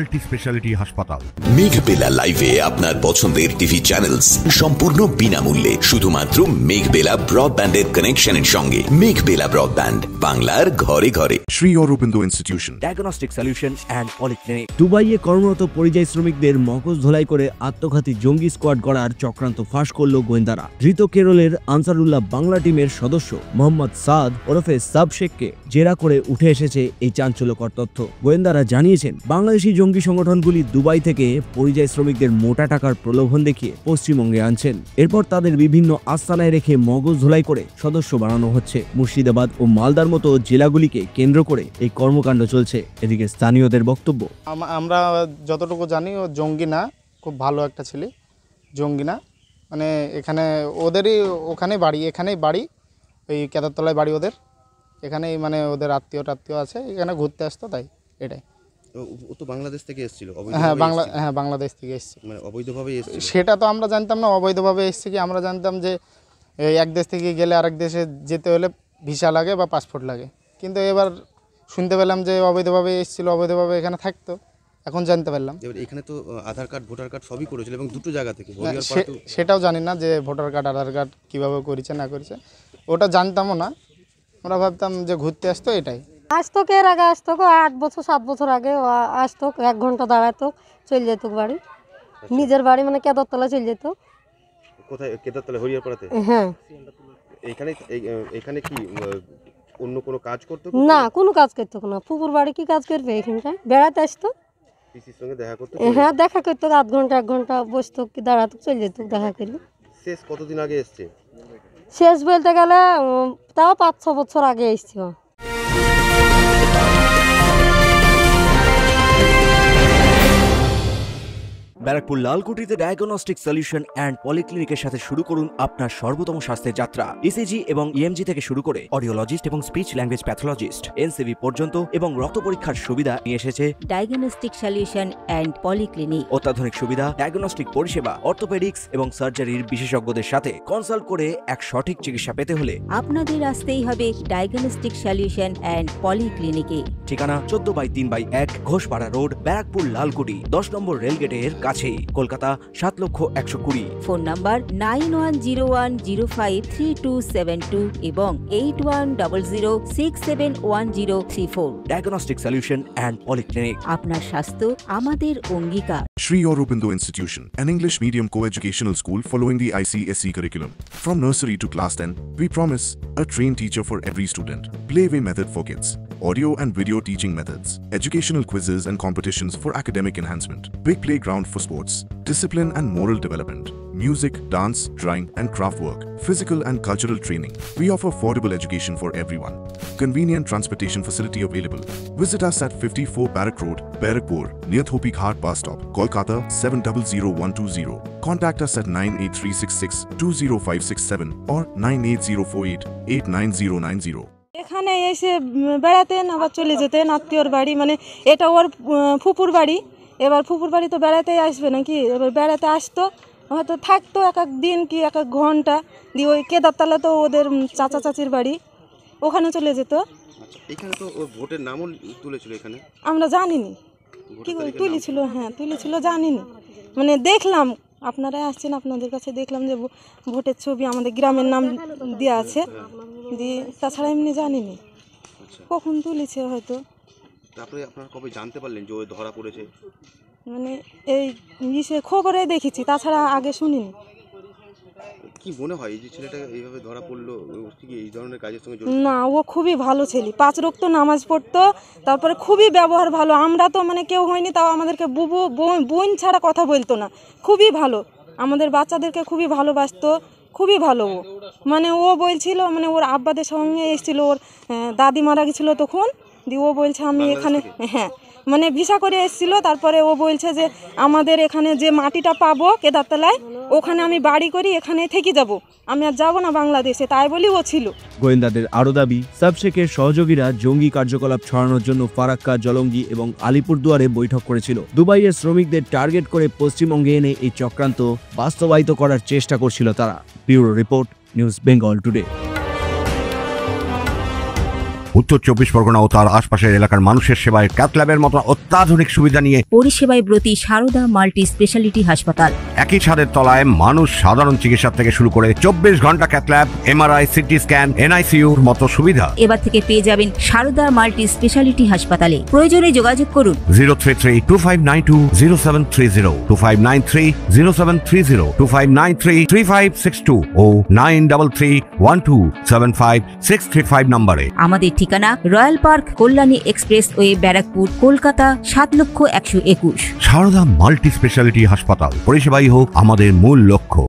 Multi speciality হাসপাতাল। মেঘবেলা লাইভে আপনার পছন্দের টিভি চ্যানেলস সম্পূর্ণ বিনামূল্যে শুধুমাত্র মেঘবেলা ব্রডব্যান্ডের কানেকশনের সঙ্গে। মেঘবেলা ব্রডব্যান্ড, বাংলার ঘরে ঘরে। Sri Aurobindo Institution, diagnostic solution and polyclinic. দুবাইয়ে কর্মরত পরিযায়ী শ্রমিকদের মগজ ধোলাই করে আত্মঘাতী জঙ্গি স্কোয়াড গড়ার চক্রান্ত ফাঁস করল গোয়েন্দারা। ধৃত কেরলের আনসারুল্লাহ বাংলা টিমের সদস্য মোহাম্মদ সাদ ওরফে সাব শেখকে জেরা করে উঠে এসেছে এই চাঞ্চল্যকর তথ্য। গোয়েন্দারা জানিয়েছেন, বাংলাদেশি জঙ্গি সংগঠনগুলি দুবাই থেকে পরিযায়ী শ্রমিকদের মোটা টাকার প্রলোভন দেখিয়ে পশ্চিমবঙ্গে আনছেন। এরপর তাদের বিভিন্ন আস্তানায় রেখে মগজ ধোলাই করে সদস্য বানানো হচ্ছে। মুর্শিদাবাদ ও মালদার মতো জেলাগুলিকে কেন্দ্র করে এই কর্মকাণ্ড চলছে। এদিকে স্থানীয়দের বক্তব্য, আমরা যতটুকু জানি ও জঙ্গি না, খুব ভালো একটা ছেলে, জঙ্গি না। মানে এখানে ওদেরই এখানেই বাড়ি ওই কেদারতলায় বাড়ি ওদের, এখানেই মানে ওদের আত্মীয় আছে, এখানে ঘুরতে আসতো, তাই এটাই। ও তো বাংলাদেশ থেকে এসেছিল। হ্যাঁ, বাংলাদেশ থেকে এসছে, মানে অবৈধভাবে এসছে। সেটা তো আমরা জানতাম না অবৈধভাবে এসছে কি। আমরা জানতাম যে এক দেশ থেকে গেলে আরেক দেশে যেতে হলে ভিসা লাগে বা পাসপোর্ট লাগে, কিন্তু এবার শুনতে পেলাম যে অবৈধভাবে এসেছিল, অবৈধভাবে এখানে থাকতো। এখন জানতে পারলাম এখানে তো আধার কার্ড ভোটার কার্ড সবই করেছিল এবং দুটো জায়গা থেকে। সেটাও জানি না যে ভোটার কার্ড আধার কার্ড কীভাবে করেছে না করেছে, ওটা জানতামও না। আমরা ভাবতাম যে ঘুরতে আসতো, এটাই। আসতো এর আগে আসতো 8 বছর 7 বছর আগে আসতো, 1 ঘন্টা দাঁড়াতো, চলে যেত বাড়ি, নিজের বাড়ি মানে কেদারতলা চলে যেত। কোথায়? কেদারতলা, হরিয়ারপাড়াতে? হ্যাঁ। এখানে কি অন্য কোনো কাজ করতো না? কোনো কাজ করতো না। ফুপুর বাড়ি কি কাজ করবে? এখানটায় বেড়াতে আসতো, পিসির সঙ্গে দেখা করতো। হ্যাঁ, দেখা করতো, 1 ঘন্টা 1 ঘন্টা বসতো, কি দাঁড়াতো, চলে যেত দেখা করলে। শেষ কতদিন আগে এসছে? শেষ বলতে গেলে তাও 5-6 বছর আগে এসছিল। ব্যারাকপুর লালকুটিতে ডায়াগনস্টিক সলিউশন অ্যান্ড পলিক্লিনিকের সাথে শুরু করুন আপনার সর্বোত্তম স্বাস্থ্যের যাত্রা। ইসিজি এবং ইএমজি থেকে শুরু করে অডিওলজিস্ট এবং স্পিচ ল্যাঙ্গুয়েজ প্যাথোলজিস্ট, এনসিভি পর্যন্ত এবং রক্ত পরীক্ষার সুবিধা নিয়ে এসেছে ডায়াগনস্টিক সলিউশন অ্যান্ড পলিক্লিনিক। অত্যাধুনিক সুবিধা, ডায়াগনস্টিক পরিষেবা, অর্থোপেডিক্স এবং সার্জারির বিশেষজ্ঞদের সাথে কনসাল্ট করে এক সঠিক চিকিৎসা পেতে হলে আপনাদের আসতেই হবে ডায়াগনস্টিক সলিউশন অ্যান্ড পলিক্লিনিকে। ঠিকানা 14/3/1 ঘোষপাড়া রোড, ব্যারাকপুর লালকুটি, 10 নম্বর রেলগেটের কাছেই, কলকাতা 7,120,000। ফোন নাম্বার 9101053272 এবং 8100671034। Diagnostic solution and polyclinic. আপনার স্বাস্থ্য আমাদের অঙ্গীকার। Sri Aurobindo Institution, an English medium co-educational school following the ICSE curriculum. From nursery to class 10, we promise a trained teacher for every student. Playway method for kids, audio and video teaching methods, educational quizzes and competitions for academic enhancement, big playground for sports, discipline and moral development, music, dance, drawing and craft work, physical and cultural training. We offer affordable education for everyone. Convenient transportation facility available. Visit us at 54 Barrack Road, Barakpur, near Thopi Ghat bus stop, Kolkata 700120. Contact us at 98366-20567 or 98048-89090. এখানে এসে বেড়াতেন, আবার চলে যেতেন আত্মীয়র বাড়ি, মানে এটা ওর ফুপুর বাড়ি। এবার ফুপুর বাড়ি তো বেড়াতেই আসবে নাকি, এবার বেড়াতে আসতো, হয়তো থাকতো এক দিন কি এক ঘন্টা, দিয়ে ওই কেদারতলা তো ওদের চাচা চাচির বাড়ি, ওখানে চলে যেত। এখানে তো ওর ভোটের নামও তুলেছিল এখানে, আমরা জানিনি কি তুলেছিল। হ্যাঁ, তুলেছিল, জানিনি, মানে দেখলাম আপনারা আসছেন, আপনাদের কাছে দেখলাম যে ভোটের ছবি আমাদের গ্রামের নাম দেওয়া আছে, দিয়ে তাছাড়া এমনি জানিনি কখন তুলেছে হয়তো। তারপরে আপনারা কবে জানতে পারলেন যে ও ধরা পড়েছে? মানে এই খবরে দেখেছি, তাছাড়া আগে শুনিনি। কি মনে হয় এই যে ছেলেটা এইভাবে ধরা পড়লো, কি এই ধরনের কাজের সঙ্গে? না, ও খুবই ভালো ছেলে, 5 ওয়াক্ত নামাজ পড়তো, তারপরে খুবই ব্যবহার ভালো। আমরা তো মানে কেউ হয়নি, তাও আমাদেরকে বুবু বোন ছাড়া কথা বলতো না, খুবই ভালো, আমাদের বাচ্চাদেরকে খুবই ভালোবাসতো, খুবই ভালো। ও মানে ও বলছিল, মানে ওর আব্বাদের সঙ্গে এসেছিল, ওর দাদি মারা গেছিল তখন, দিয়ে ও বলছে আমি এখানে, হ্যাঁ মানে ভিসা করে এসেছিল, তারপরে ও বলছে যে আমাদের এখানে যে মাটিটা পাবো কেদারতলায়, ওখানে আমি বাড়ি করি, এখানে থেকে যাব, আমি আর যাবো না বাংলাদেশে, তাই বলি ও ছিল। গোয়েন্দাদের আরও দাবি, সাবশেখের সহযোগীরা জঙ্গি কার্যকলাপ ছড়ানোর জন্য ফারাক্কা, জলঙ্গি এবং আলিপুরদুয়ারে বৈঠক করেছিল। দুবাইয়ের শ্রমিকদের টার্গেট করে পশ্চিমবঙ্গে এনে এই চক্রান্ত বাস্তবায়িত করার চেষ্টা করছিল তারা। Bureau report, news Bengal today. উত্তর 24 পরগনা ও তার আশপাশের এলাকার মানুষের সেবায় ক্যাথ ল্যাবের মতো অত্যাধুনিক সুবিধা নিয়ে পরিষেবায় ব্রতী সারদা মাল্টি স্পেশালিটি হাসপাতাল। একই ছাদের তলায় মানুষ সাধারণ চিকিৎসা থেকে শুরু করে 24 ঘন্টা cath lab, MRI, CT scan, এনআইসিইউর মতো সুবিধা এবার থেকে পেয়ে যাবেন সারদা মাল্টি স্পেশালিটি হাসপাতালে। প্রয়োজনে যোগাযোগ করুন 033-2592-0730, 2593-0730, 2593-3562 ও 9331275635 নম্বরে। আমাদের ঠিকানা Royal Park, Kalyani Expressway, Barrackpore, Kolkata 7,121,000। Sarada multi speciality হাসপাতাল, পরিষেবাই হোক আমাদের মূল লক্ষ্য।